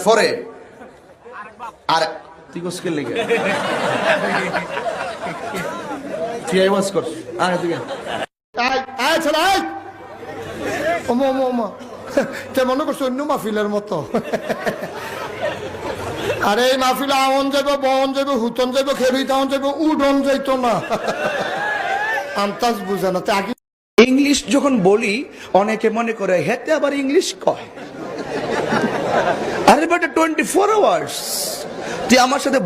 পরে আর তুই কোসকেল লেগে তুই আওয়াজ কর আয় তুই আয় আয় ছেলে আয় ওমা ওমা ওমা তে মনে করছো অন্য মাহফিলের মতো আরে এই মাহফিলে আওন যাইব বন যাইব হুতন যাইব খেবি তাওন যাইব উডন যাইতো না আন্তাজ বুঝে না তে আগে ইংলিশ যখন বলি অনেকে মনে করে হেতে আবার ইংলিশ কয় আরে বেটা 24 আওয়ার্স তুই আমার সাথে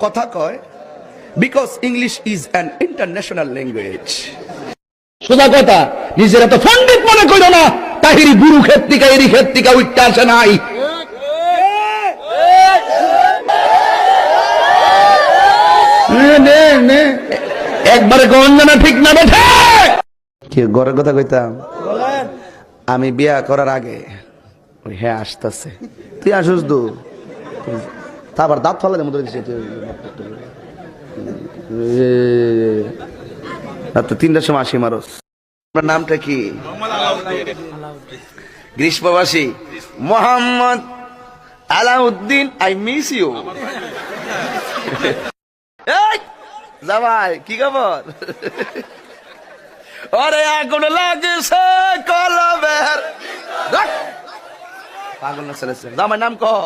কথা কয় because English is an international language সোজা কথা নিজেরা তো পণ্ডিত মনে করো না তাহিরি গুরু ক্ষেত্রিকা এরি ক্ষেত্রিকা উঠতে আসে নাই একবারে গঞ্জনা ঠিক না বেঠে কি ঘরের কথা কইতাম আমি বিয়া করার আগে ওই হ্যাঁ আসতেছে তুই আসুস দু তারপর দাঁত ফেলা মতো রাত 3টার সময় আসি মারস আপনার নামটা কি গ্রীষ্মবাসী Mohammad Alauddin I miss you জামাই কি খবর আরে আগুন লাগছে কলবের পাগল না চলেছে জামাই নাম কহ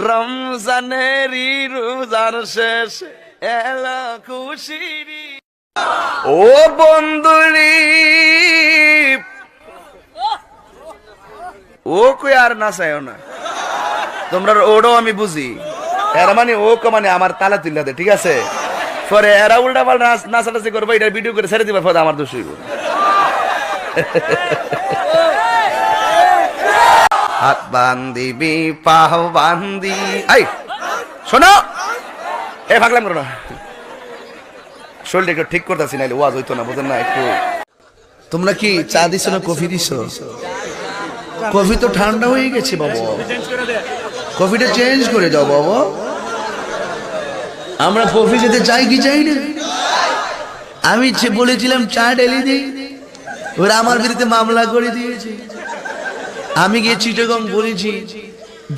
রমজানেরই রোজার শেষ এলো খুশিরি ও বন্ধুরি ও কই আর নাচায়ও না তোমরা ওড়ো আমি বুঝি এরা মানে ও মানে আমার তালা তুলে দে ঠিক আছে পরে এরা উল্টা পাল্টা নাচানাচি করবো এটা ভিডিও করে ছেড়ে দিবার পরে আমার দোষ হইব হাত বান্দিবি পাও বান্দি আই শোনো এ ভাগলাম করো না শরীরটা একটু ঠিক করতেছি নাইলে ওয়াজ হইতো না বুঝেন না একটু তোমরা কি চা দিছো না কফি দিছো কফি তো ঠান্ডা হয়ে গেছে বাবা কফিটা চেঞ্জ করে দাও বাবা আমরা কফি খেতে চাই কি চাই না আমি বলেছিলাম চা ঢেলে দিই ওরা আমার বিরুদ্ধে মামলা করে দিয়েছে আমি গিয়ে চিটাগং বলেছি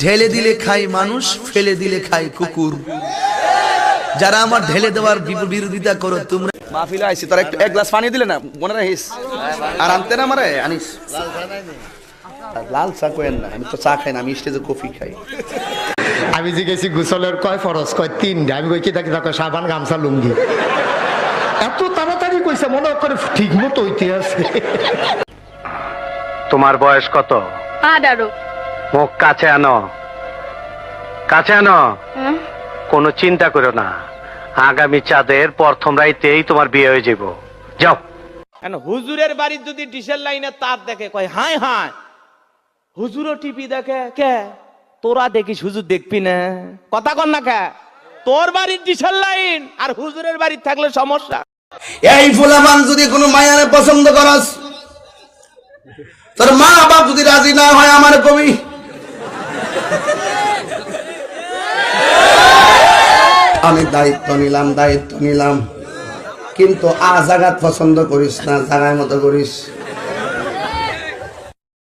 ঢেলে দিলে খাই মানুষ ফেলে দিলে খাই কুকুর যারা আমার ঢেলে দেওয়ার বিরোধিতা করো তোমরা মাহফিলে আইছি তোরা একটু এক গ্লাস পানি দিলে না মনে রাখিস আর আনতে না আমারে আনিস লাল চা কয়েন না আমি তো চা খাই না আমি স্টেজে কফি খাই আমি জিজ্ঞেসি গোসলের কয় ফরজ কয় 3 আমি কই কি দেখি দেখো সাবান গামছা লুঙ্গি এত তাড়াতাড়ি কইছে মনে করে ঠিক মতো হইতে আছে তোমার বয়স কত 18 মুখ কাছে আনো কাছে আনো কোনো চিন্তা করো না আগামী চাঁদের প্রথম রাইতেই তোমার বিয়ে হয়ে যাব যাও কেন হুজুরের বাড়ির যদি ডিশের লাইনে তার দেখে কয় হাই হাই হুজুরও টিপি দেখে কে তোরা দেখিস হুজুর দেখবি না কথা কর না কে তোর বাড়ির ডিশের লাইন আর হুজুরের বাড়ির থাকলে সমস্যা এই ফুলামান যদি কোনো মায়ারে পছন্দ করস তোর মা বাপ যদি রাজি না হয় আমার কবি আমি দায়িত্ব নিলাম কিন্তু জাগাত পছন্দ করিস না জাগার মতো করিস